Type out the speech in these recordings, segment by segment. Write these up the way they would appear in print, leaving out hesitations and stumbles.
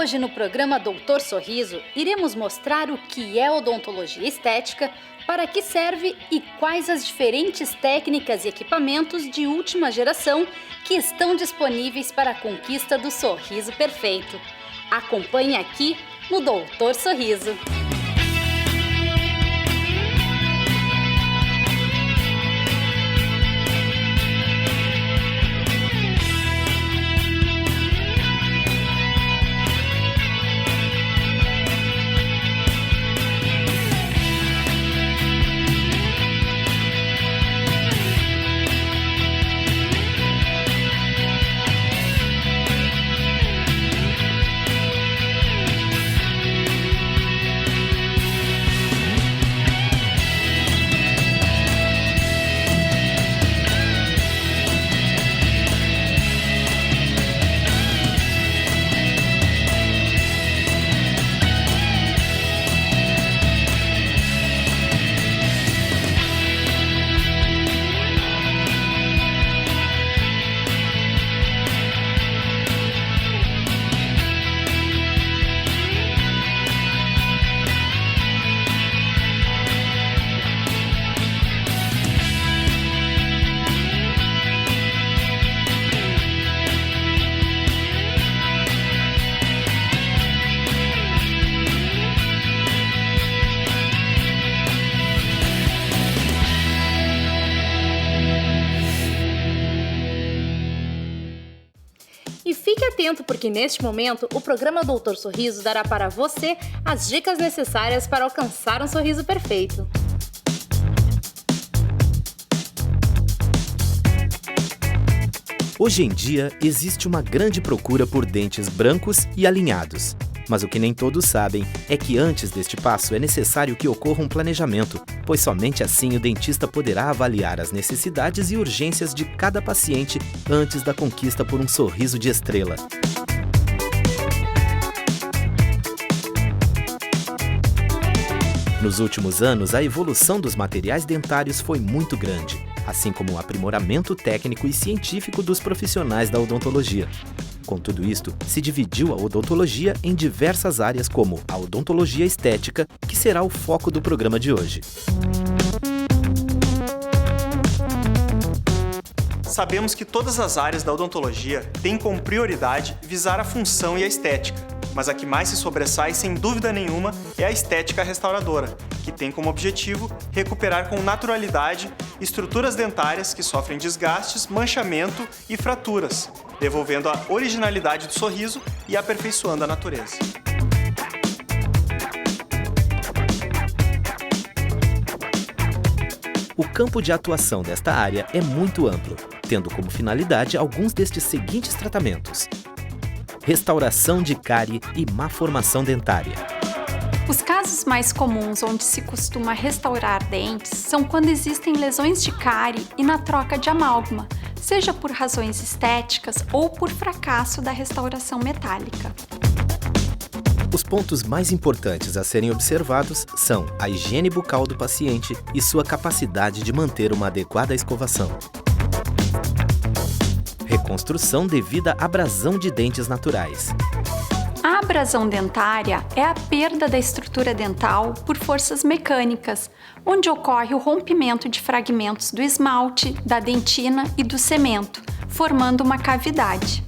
Hoje, no programa Doutor Sorriso, iremos mostrar o que é odontologia estética, para que serve e quais as diferentes técnicas e equipamentos de última geração que estão disponíveis para a conquista do sorriso perfeito. Acompanhe aqui no Doutor Sorriso. E fique atento porque neste momento o programa Doutor Sorriso dará para você as dicas necessárias para alcançar um sorriso perfeito. Hoje em dia, existe uma grande procura por dentes brancos e alinhados. Mas o que nem todos sabem é que antes deste passo é necessário que ocorra um planejamento, pois somente assim o dentista poderá avaliar as necessidades e urgências de cada paciente antes da conquista por um sorriso de estrela. Nos últimos anos, a evolução dos materiais dentários foi muito grande, assim como o aprimoramento técnico e científico dos profissionais da odontologia. Com tudo isto, se dividiu a odontologia em diversas áreas como a odontologia estética, que será o foco do programa de hoje. Sabemos que todas as áreas da odontologia têm como prioridade visar a função e a estética, mas a que mais se sobressai, sem dúvida nenhuma, é a estética restauradora, que tem como objetivo recuperar com naturalidade estruturas dentárias que sofrem desgastes, manchamento e fraturas, devolvendo a originalidade do sorriso e aperfeiçoando a natureza. O campo de atuação desta área é muito amplo, tendo como finalidade alguns destes seguintes tratamentos: restauração de cárie e má formação dentária. Os casos mais comuns onde se costuma restaurar dentes são quando existem lesões de cárie e na troca de amálgama, seja por razões estéticas ou por fracasso da restauração metálica. Os pontos mais importantes a serem observados são a higiene bucal do paciente e sua capacidade de manter uma adequada escovação. Reconstrução devido à abrasão de dentes naturais. A abrasão dentária é a perda da estrutura dental por forças mecânicas, onde ocorre o rompimento de fragmentos do esmalte, da dentina e do cemento, formando uma cavidade.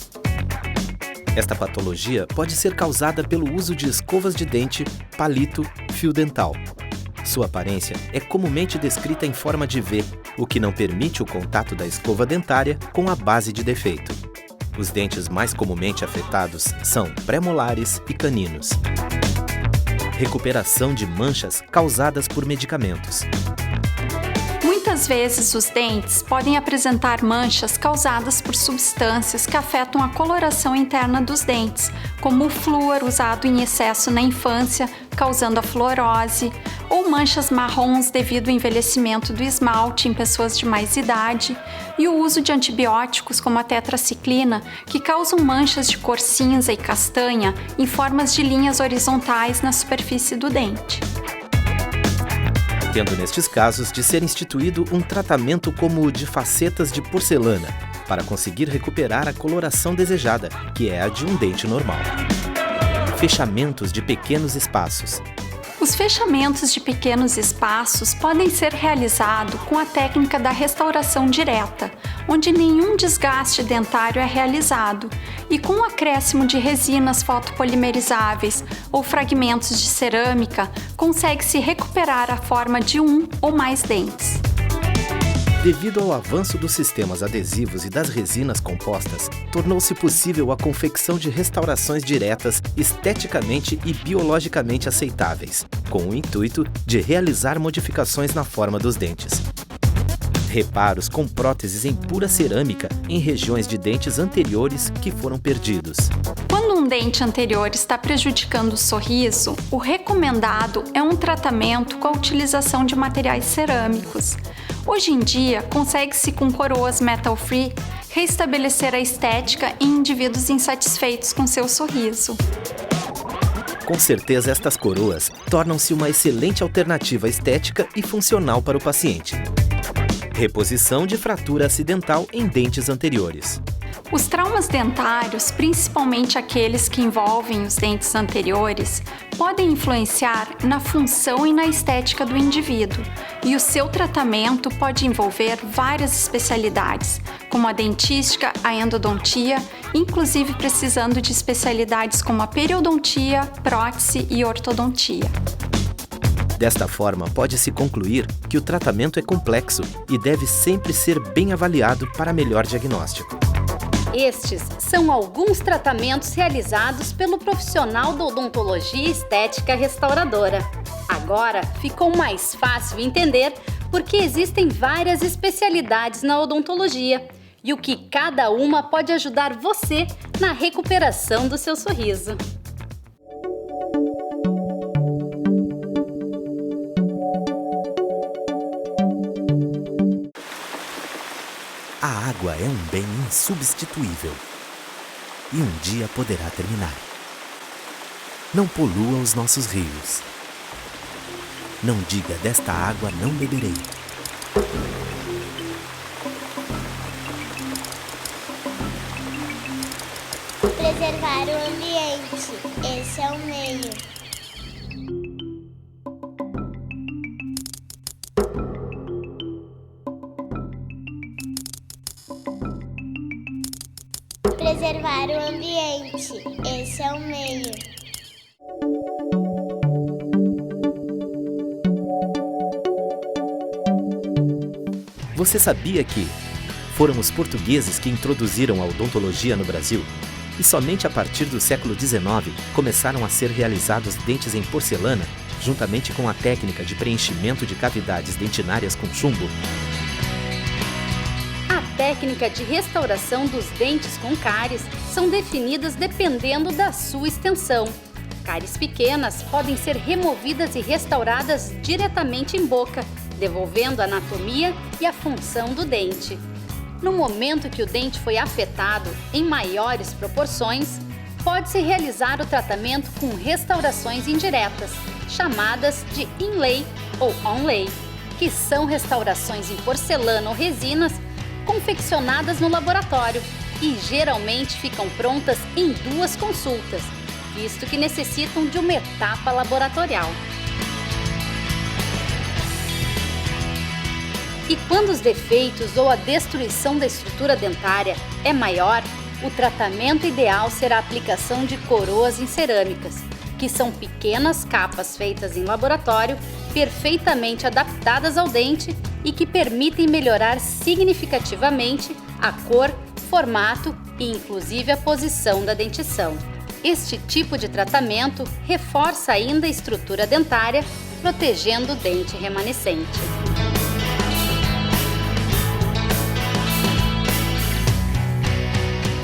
Esta patologia pode ser causada pelo uso de escovas de dente, palito, fio dental. Sua aparência é comumente descrita em forma de V, o que não permite o contato da escova dentária com a base de defeito. Os dentes mais comumente afetados são pré-molares e caninos. Recuperação de manchas causadas por medicamentos. Muitas vezes os dentes podem apresentar manchas causadas por substâncias que afetam a coloração interna dos dentes, como o flúor usado em excesso na infância, causando a fluorose, ou manchas marrons devido ao envelhecimento do esmalte em pessoas de mais idade, e o uso de antibióticos como a tetraciclina, que causam manchas de cor cinza e castanha em formas de linhas horizontais na superfície do dente. Tendo nestes casos de ser instituído um tratamento como o de facetas de porcelana, para conseguir recuperar a coloração desejada, que é a de um dente normal. Fechamentos de pequenos espaços. Os fechamentos de pequenos espaços podem ser realizados com a técnica da restauração direta, onde nenhum desgaste dentário é realizado, e com o acréscimo de resinas fotopolimerizáveis ou fragmentos de cerâmica, consegue-se recuperar a forma de um ou mais dentes. Devido ao avanço dos sistemas adesivos e das resinas compostas, tornou-se possível a confecção de restaurações diretas, esteticamente e biologicamente aceitáveis, com o intuito de realizar modificações na forma dos dentes. Reparos com próteses em pura cerâmica em regiões de dentes anteriores que foram perdidos. Quando um dente anterior está prejudicando o sorriso, o recomendado é um tratamento com a utilização de materiais cerâmicos. Hoje em dia, consegue-se com coroas metal-free restabelecer a estética em indivíduos insatisfeitos com seu sorriso. Com certeza, estas coroas tornam-se uma excelente alternativa estética e funcional para o paciente. Reposição de fratura acidental em dentes anteriores. Os traumas dentários, principalmente aqueles que envolvem os dentes anteriores, podem influenciar na função e na estética do indivíduo, e o seu tratamento pode envolver várias especialidades, como a dentística, a endodontia, inclusive precisando de especialidades como a periodontia, prótese e ortodontia. Desta forma, pode-se concluir que o tratamento é complexo e deve sempre ser bem avaliado para melhor diagnóstico. Estes são alguns tratamentos realizados pelo profissional da odontologia estética restauradora. Agora ficou mais fácil entender por que existem várias especialidades na odontologia e o que cada uma pode ajudar você na recuperação do seu sorriso. A água é um bem insubstituível e um dia poderá terminar. Não polua os nossos rios. Não diga desta água não beberei. Preservar o ambiente, esse é o meio. Preservar o ambiente, esse é o meio. Você sabia que foram os portugueses que introduziram a odontologia no Brasil? E somente a partir do século XIX começaram a ser realizados dentes em porcelana, juntamente com a técnica de preenchimento de cavidades dentinárias com chumbo? A técnica de restauração dos dentes com cáries são definidas dependendo da sua extensão. Cáries pequenas podem ser removidas e restauradas diretamente em boca, devolvendo a anatomia e a função do dente. No momento que o dente foi afetado em maiores proporções, pode-se realizar o tratamento com restaurações indiretas, chamadas de inlay ou onlay, que são restaurações em porcelana ou resinas confeccionadas no laboratório e geralmente ficam prontas em 2 consultas, visto que necessitam de uma etapa laboratorial. E quando os defeitos ou a destruição da estrutura dentária é maior, o tratamento ideal será a aplicação de coroas em cerâmicas, que são pequenas capas feitas em laboratório, perfeitamente adaptadas ao dente e que permitem melhorar significativamente a cor, formato e inclusive a posição da dentição. Este tipo de tratamento reforça ainda a estrutura dentária, protegendo o dente remanescente.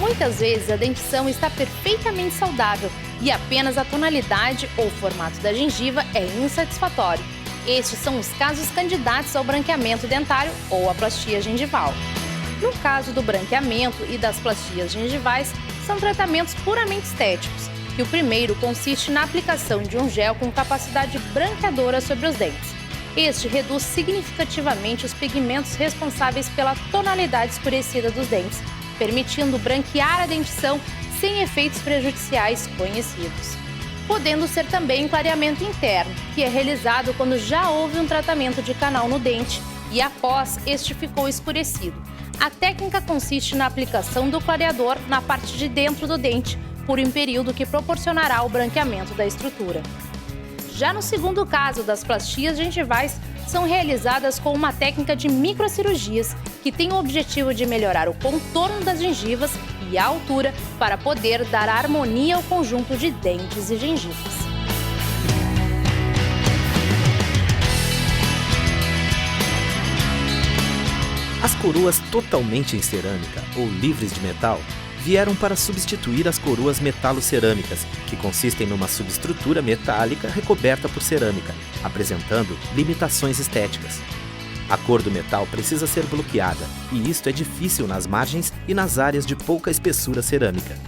Muitas vezes a dentição está perfeitamente saudável e apenas a tonalidade ou formato da gengiva é insatisfatório. Estes são os casos candidatos ao branqueamento dentário ou à plastia gengival. No caso do branqueamento e das plastias gengivais, são tratamentos puramente estéticos, e o primeiro consiste na aplicação de um gel com capacidade branqueadora sobre os dentes. Este reduz significativamente os pigmentos responsáveis pela tonalidade escurecida dos dentes, permitindo branquear a dentição sem efeitos prejudiciais conhecidos. podendo ser também clareamento interno, que é realizado quando já houve um tratamento de canal no dente e após este ficou escurecido. A técnica consiste na aplicação do clareador na parte de dentro do dente por um período que proporcionará o branqueamento da estrutura. Já no segundo caso, das plastias gengivais são realizadas com uma técnica de microcirurgias que tem o objetivo de melhorar o contorno das gengivas e a altura para poder dar harmonia ao conjunto de dentes e gengivas. As coroas totalmente em cerâmica ou livres de metal vieram para substituir as coroas metalocerâmicas, que consistem numa subestrutura metálica recoberta por cerâmica, apresentando limitações estéticas. A cor do metal precisa ser bloqueada, e isto é difícil nas margens e nas áreas de pouca espessura cerâmica.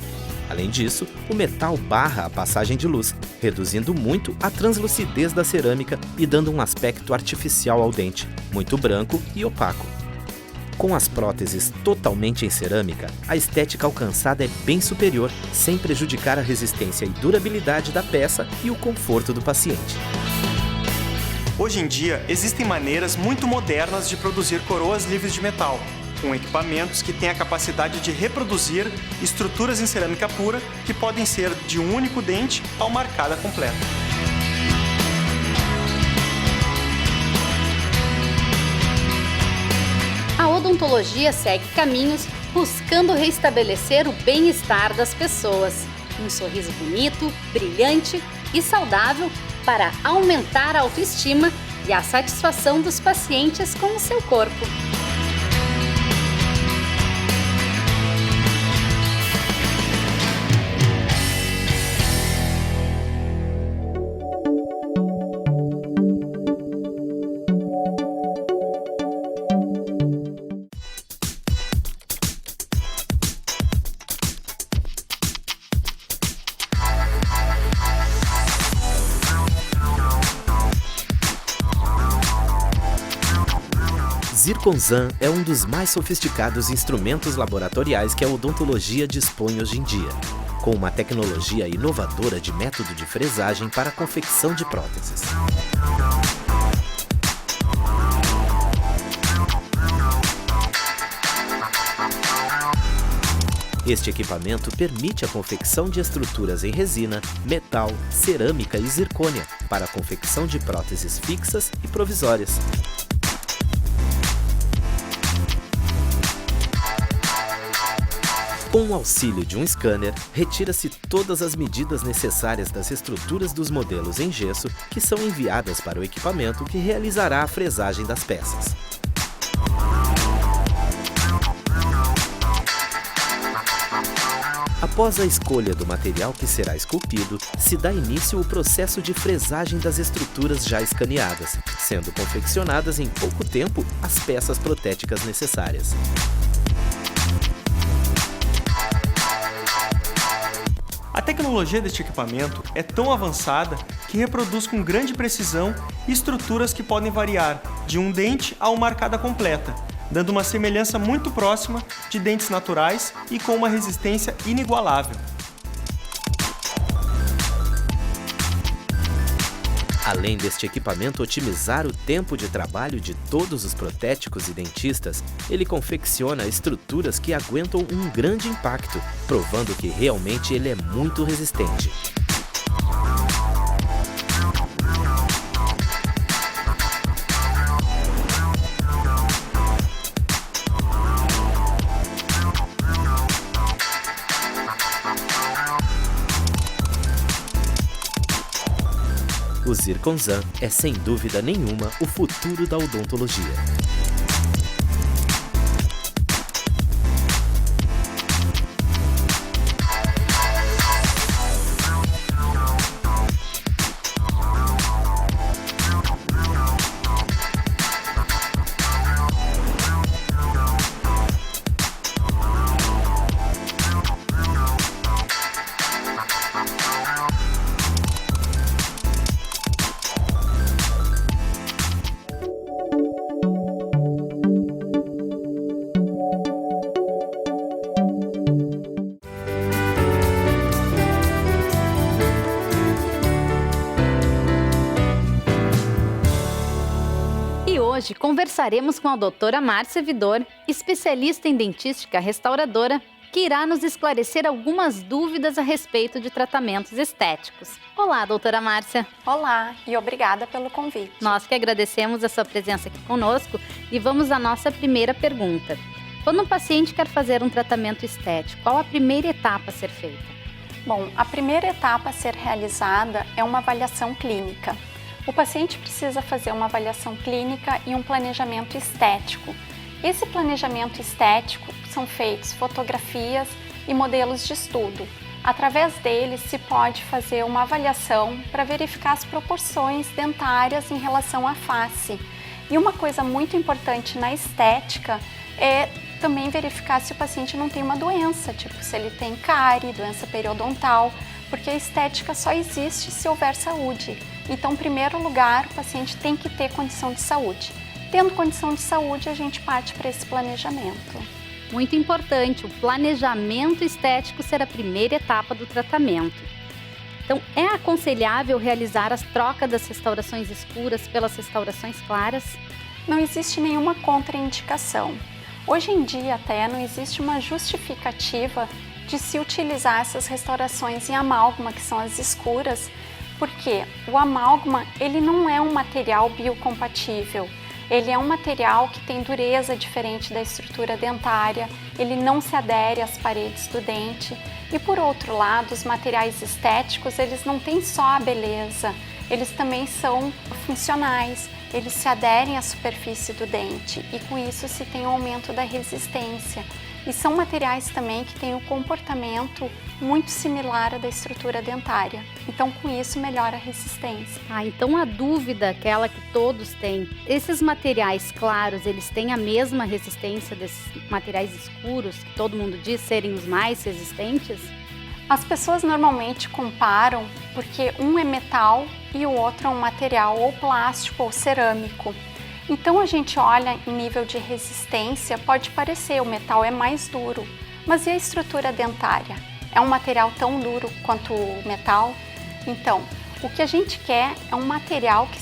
Além disso, o metal barra a passagem de luz, reduzindo muito a translucidez da cerâmica e dando um aspecto artificial ao dente, muito branco e opaco. Com as próteses totalmente em cerâmica, a estética alcançada é bem superior, sem prejudicar a resistência e durabilidade da peça e o conforto do paciente. Hoje em dia, existem maneiras muito modernas de produzir coroas livres de metal, com equipamentos que têm a capacidade de reproduzir estruturas em cerâmica pura que podem ser de um único dente ao uma arcada completa. A odontologia segue caminhos buscando restabelecer o bem-estar das pessoas. Um sorriso bonito, brilhante e saudável para aumentar a autoestima e a satisfação dos pacientes com o seu corpo. Zirconzan é um dos mais sofisticados instrumentos laboratoriais que a odontologia dispõe hoje em dia, com uma tecnologia inovadora de método de fresagem para a confecção de próteses. Este equipamento permite a confecção de estruturas em resina, metal, cerâmica e zircônia para a confecção de próteses fixas e provisórias. Com o auxílio de um scanner, retira-se todas as medidas necessárias das estruturas dos modelos em gesso que são enviadas para o equipamento que realizará a fresagem das peças. Após a escolha do material que será esculpido, se dá início ao processo de fresagem das estruturas já escaneadas, sendo confeccionadas em pouco tempo as peças protéticas necessárias. A tecnologia deste equipamento é tão avançada que reproduz com grande precisão estruturas que podem variar de um dente a uma arcada completa, dando uma semelhança muito próxima de dentes naturais e com uma resistência inigualável. Além deste equipamento otimizar o tempo de trabalho de todos os protéticos e dentistas, ele confecciona estruturas que aguentam um grande impacto, provando que realmente ele é muito resistente. O Zirconzan é, sem dúvida nenhuma, o futuro da odontologia. Hoje conversaremos com a doutora Márcia Vidor, especialista em dentística restauradora, que irá nos esclarecer algumas dúvidas a respeito de tratamentos estéticos. Olá, doutora Márcia. Olá e obrigada pelo convite. Nós que agradecemos a sua presença aqui conosco e vamos à nossa primeira pergunta. Quando um paciente quer fazer um tratamento estético, qual a primeira etapa a ser feita? Bom, a primeira etapa a ser realizada é uma avaliação clínica. O paciente precisa fazer uma avaliação clínica e um planejamento estético. Esse planejamento estético são feitos fotografias e modelos de estudo. Através deles se pode fazer uma avaliação para verificar as proporções dentárias em relação à face. E uma coisa muito importante na estética é também verificar se o paciente não tem uma doença, tipo se ele tem cárie, doença periodontal, porque a estética só existe se houver saúde. Então, em primeiro lugar, o paciente tem que ter condição de saúde. Tendo condição de saúde, a gente parte para esse planejamento. Muito importante, o planejamento estético ser a primeira etapa do tratamento. Então, é aconselhável realizar as trocas das restaurações escuras pelas restaurações claras? Não existe nenhuma contraindicação. Hoje em dia, até, não existe uma justificativa de se utilizar essas restaurações em amálgama, que são as escuras, porque o amálgama ele não é um material biocompatível. Ele é um material que tem dureza diferente da estrutura dentária, ele não se adere às paredes do dente. E por outro lado, os materiais estéticos, eles não têm só a beleza, eles também são funcionais, eles se aderem à superfície do dente e com isso se tem um aumento da resistência. E são materiais também que têm um comportamento muito similar à da estrutura dentária. Então, com isso, melhora a resistência. Então a dúvida, aquela que todos têm, esses materiais claros, eles têm a mesma resistência desses materiais escuros, que todo mundo diz serem os mais resistentes? As pessoas normalmente comparam porque um é metal e o outro é um material ou plástico ou cerâmico. Então a gente olha em nível de resistência, pode parecer o metal é mais duro, mas e a estrutura dentária? É um material tão duro quanto o metal? Então, o que a gente quer é um material que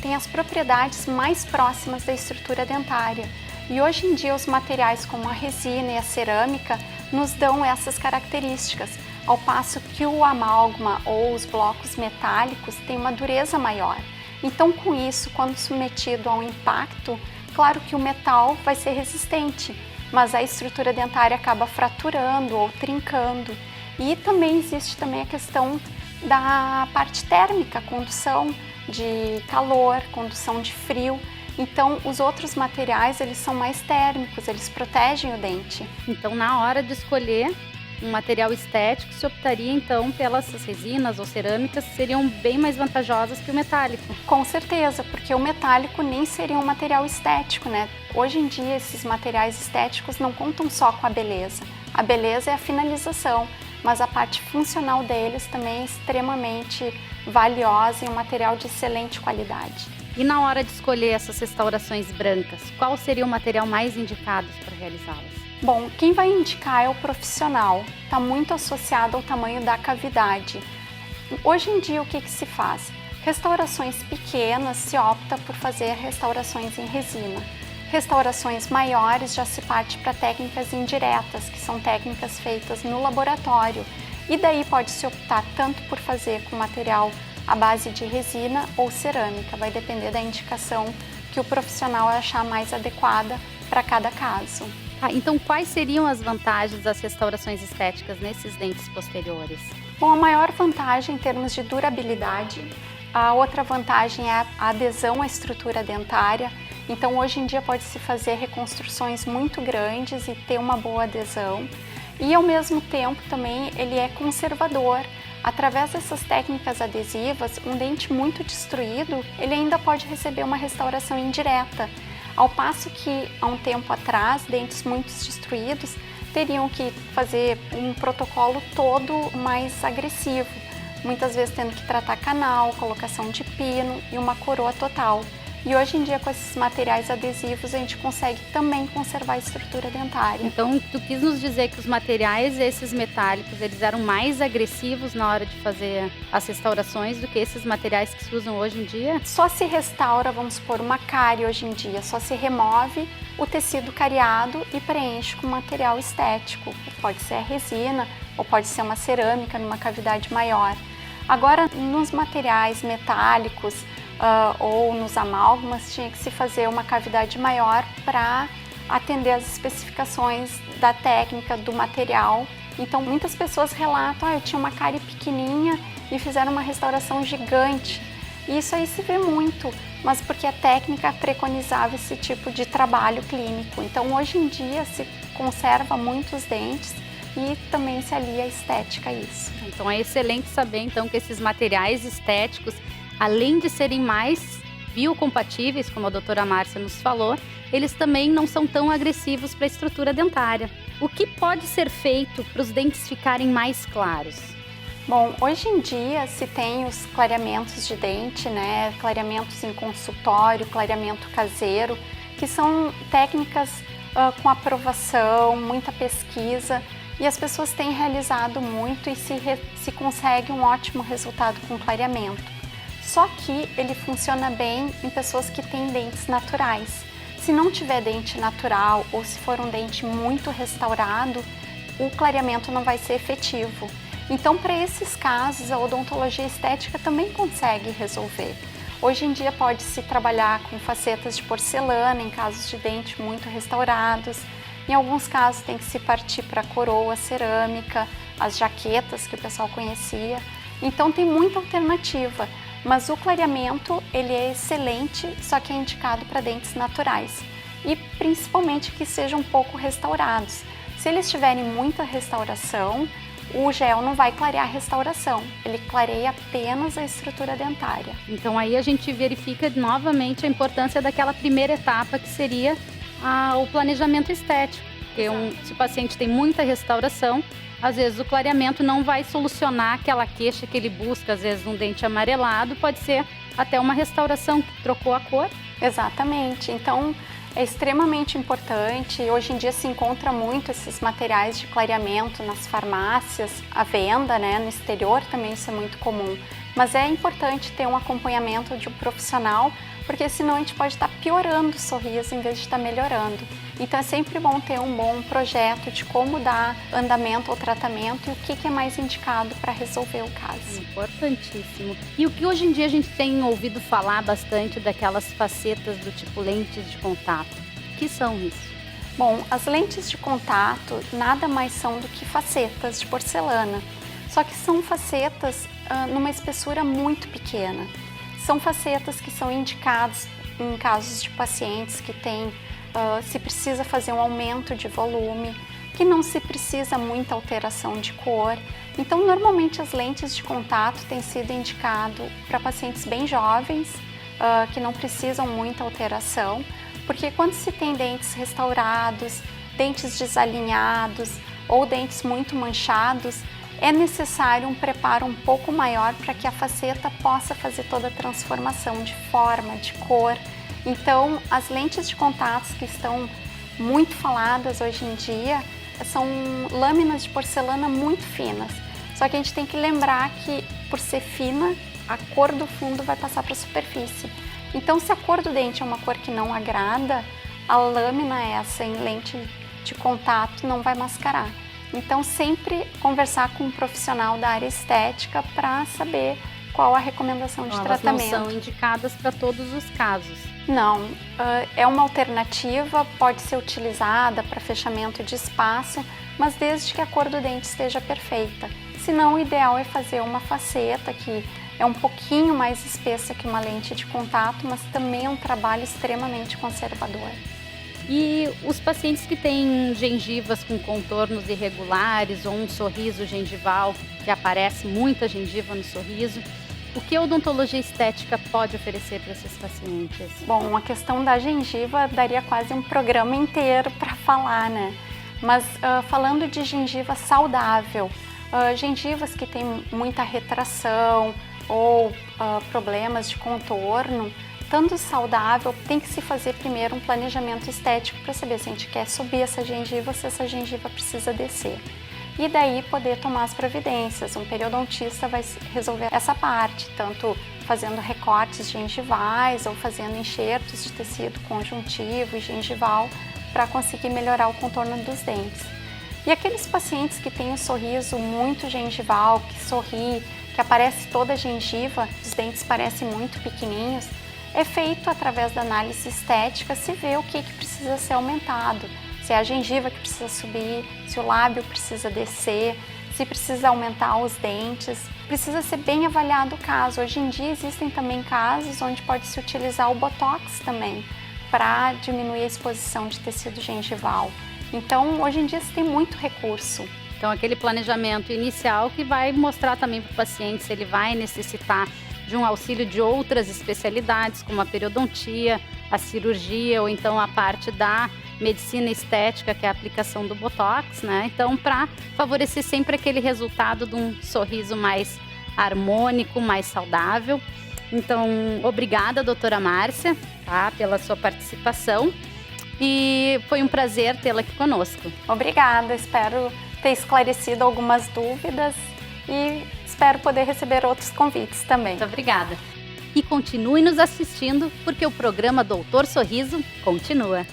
tenha as propriedades mais próximas da estrutura dentária. E hoje em dia os materiais como a resina e a cerâmica nos dão essas características, ao passo que o amálgama ou os blocos metálicos têm uma dureza maior. Então, com isso, quando submetido a um impacto, claro que o metal vai ser resistente, mas a estrutura dentária acaba fraturando ou trincando. E também existe também a questão da parte térmica, condução de calor, condução de frio. Então, os outros materiais, eles são mais térmicos, eles protegem o dente. Então, na hora de escolher um material estético, se optaria então pelas resinas ou cerâmicas que seriam bem mais vantajosas que o metálico. Com certeza, porque o metálico nem seria um material estético, né? Hoje em dia esses materiais estéticos não contam só com a beleza. A beleza é a finalização, mas a parte funcional deles também é extremamente valiosa e um material de excelente qualidade. E na hora de escolher essas restaurações brancas, qual seria o material mais indicado para realizá-las? Bom, quem vai indicar é o profissional, está muito associado ao tamanho da cavidade. Hoje em dia, o que se faz? Restaurações pequenas se opta por fazer restaurações em resina. Restaurações maiores já se parte para técnicas indiretas, que são técnicas feitas no laboratório. E daí pode-se optar tanto por fazer com material à base de resina ou cerâmica, vai depender da indicação que o profissional achar mais adequada para cada caso. Então, quais seriam as vantagens das restaurações estéticas nesses dentes posteriores? Bom, a maior vantagem em termos de durabilidade, a outra vantagem é a adesão à estrutura dentária. Então, hoje em dia pode-se fazer reconstruções muito grandes e ter uma boa adesão. E, ao mesmo tempo, também ele é conservador. Através dessas técnicas adesivas, um dente muito destruído, ele ainda pode receber uma restauração indireta. Ao passo que, há um tempo atrás, dentes muito destruídos teriam que fazer um protocolo todo mais agressivo, muitas vezes tendo que tratar canal, colocação de pino e uma coroa total. E hoje em dia, com esses materiais adesivos, a gente consegue também conservar a estrutura dentária. Então, tu quis nos dizer que os materiais, esses metálicos, eles eram mais agressivos na hora de fazer as restaurações do que esses materiais que se usam hoje em dia? Só se restaura, vamos supor, uma cárie hoje em dia, só se remove o tecido cariado e preenche com material estético. Pode ser a resina ou pode ser uma cerâmica numa cavidade maior. Agora, nos materiais metálicos, ou nos amálgamas, tinha que se fazer uma cavidade maior para atender às especificações da técnica, do material. Então, muitas pessoas relatam, eu tinha uma cárie pequenininha e fizeram uma restauração gigante. E isso aí se vê muito, mas porque a técnica preconizava esse tipo de trabalho clínico. Então, hoje em dia, se conserva muitos dentes e também se alia a estética a isso. Então, é excelente saber, então, que esses materiais estéticos, além de serem mais biocompatíveis, como a doutora Márcia nos falou, eles também não são tão agressivos para a estrutura dentária. O que pode ser feito para os dentes ficarem mais claros? Bom, hoje em dia se tem os clareamentos de dente, né? Clareamentos em consultório, clareamento caseiro, que são técnicas com aprovação, muita pesquisa, e as pessoas têm realizado muito e se consegue um ótimo resultado com clareamento. Só que ele funciona bem em pessoas que têm dentes naturais. Se não tiver dente natural ou se for um dente muito restaurado, o clareamento não vai ser efetivo. Então, para esses casos, a odontologia estética também consegue resolver. Hoje em dia pode-se trabalhar com facetas de porcelana em casos de dente muito restaurados. Em alguns casos tem que se partir para a coroa cerâmica, as jaquetas que o pessoal conhecia. Então tem muita alternativa. Mas o clareamento, ele é excelente, só que é indicado para dentes naturais e principalmente que sejam um pouco restaurados. Se eles tiverem muita restauração, o gel não vai clarear a restauração, ele clareia apenas a estrutura dentária. Então aí a gente verifica novamente a importância daquela primeira etapa que seria o planejamento estético. Porque se o paciente tem muita restauração, às vezes o clareamento não vai solucionar aquela queixa que ele busca, às vezes um dente amarelado, pode ser até uma restauração que trocou a cor. Exatamente, então é extremamente importante. Hoje em dia se encontra muito esses materiais de clareamento nas farmácias, à venda, né? No exterior também isso é muito comum. Mas é importante ter um acompanhamento de um profissional, porque senão a gente pode estar piorando o sorriso em vez de estar melhorando. Então é sempre bom ter um bom projeto de como dar andamento ao tratamento e o que é mais indicado para resolver o caso. Importantíssimo. E o que hoje em dia a gente tem ouvido falar bastante daquelas facetas do tipo lentes de contato. O que são isso? Bom, as lentes de contato nada mais são do que facetas de porcelana. Só que são facetas numa espessura muito pequena. São facetas que são indicadas em casos de pacientes que têm, se precisa fazer um aumento de volume, que não se precisa muita alteração de cor. Então, normalmente as lentes de contato têm sido indicado para pacientes bem jovens, que não precisam muita alteração, porque quando se tem dentes restaurados, dentes desalinhados ou dentes muito manchados, é necessário um preparo um pouco maior para que a faceta possa fazer toda a transformação de forma, de cor. Então, as lentes de contato que estão muito faladas hoje em dia são lâminas de porcelana muito finas. Só que a gente tem que lembrar que, por ser fina, a cor do fundo vai passar para a superfície. Então, se a cor do dente é uma cor que não agrada, a lâmina essa em lente de contato não vai mascarar. Então, sempre conversar com um profissional da área estética para saber qual a recomendação de tratamento. Elas não são indicadas para todos os casos. Não, é uma alternativa, pode ser utilizada para fechamento de espaço, mas desde que a cor do dente esteja perfeita. Se não, o ideal é fazer uma faceta que é um pouquinho mais espessa que uma lente de contato, mas também é um trabalho extremamente conservador. E os pacientes que têm gengivas com contornos irregulares ou um sorriso gengival, que aparece muita gengiva no sorriso, o que a odontologia estética pode oferecer para esses pacientes? Bom, a questão da gengiva daria quase um programa inteiro para falar, né? Mas falando de gengiva saudável, gengivas que têm muita retração ou problemas de contorno, estando saudável, tem que se fazer primeiro um planejamento estético para saber se a gente quer subir essa gengiva ou se essa gengiva precisa descer. E daí poder tomar as providências. Um periodontista vai resolver essa parte, tanto fazendo recortes gengivais ou fazendo enxertos de tecido conjuntivo e gengival para conseguir melhorar o contorno dos dentes. E aqueles pacientes que têm um sorriso muito gengival, que sorri, que aparece toda a gengiva, os dentes parecem muito pequenininhos, é feito através da análise estética se vê o que precisa ser aumentado. Se é a gengiva que precisa subir, se o lábio precisa descer, se precisa aumentar os dentes. Precisa ser bem avaliado o caso. Hoje em dia existem também casos onde pode-se utilizar o Botox também para diminuir a exposição de tecido gengival. Então, hoje em dia se tem muito recurso. Então, aquele planejamento inicial que vai mostrar também para o paciente se ele vai necessitar de um auxílio de outras especialidades, como a periodontia, a cirurgia ou então a parte da medicina estética, que é a aplicação do Botox, né? Então, para favorecer sempre aquele resultado de um sorriso mais harmônico, mais saudável. Então, obrigada, doutora Márcia, tá, pela sua participação e foi um prazer tê-la aqui conosco. Obrigada, espero ter esclarecido algumas dúvidas e espero poder receber outros convites também. Muito obrigada. E continue nos assistindo, porque o programa Doutor Sorriso continua.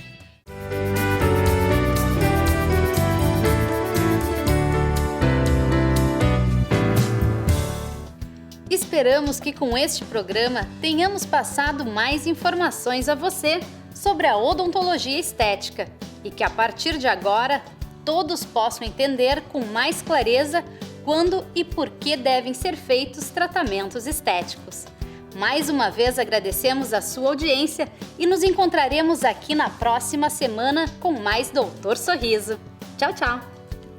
Esperamos que com este programa tenhamos passado mais informações a você sobre a odontologia estética e que a partir de agora todos possam entender com mais clareza quando e por que devem ser feitos tratamentos estéticos. Mais uma vez agradecemos a sua audiência e nos encontraremos aqui na próxima semana com mais Doutor Sorriso. Tchau, tchau!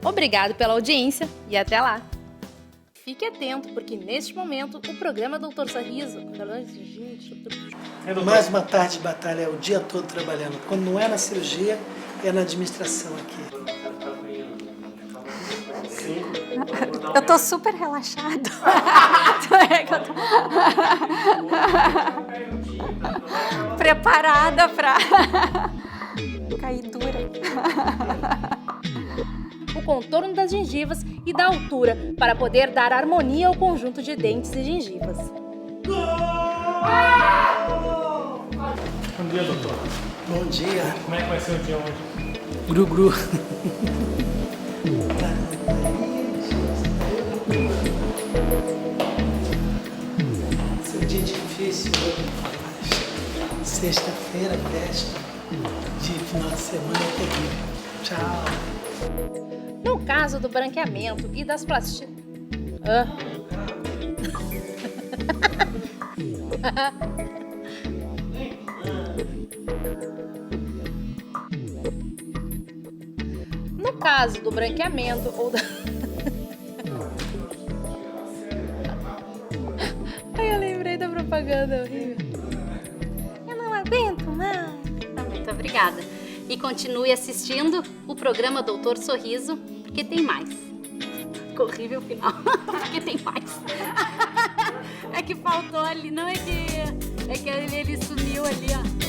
Obrigado pela audiência e até lá! Fique atento, porque neste momento o programa Doutor Sorriso... Mais uma tarde de batalha, é o dia todo trabalhando. Quando não é na cirurgia, é na administração aqui. Eu tô super relaxado. Preparada pra cair dura. O contorno das gengivas e da altura para poder dar harmonia ao conjunto de dentes e gengivas. Bom dia, doutor. Bom dia. Como é que vai ser o dia hoje? Gru-gru. Esse é um dia difícil, mas sexta-feira, festa, de final de semana é terrível. Tchau. No caso do branqueamento e das plastias... No caso do branqueamento ou da... Ai, eu lembrei da propaganda horrível. Eu não aguento mais. Muito obrigada. E continue assistindo o programa Doutor Sorriso, porque tem mais. Ficou horrível o final, porque tem mais. É que faltou ali, não é que ele sumiu ali, ó.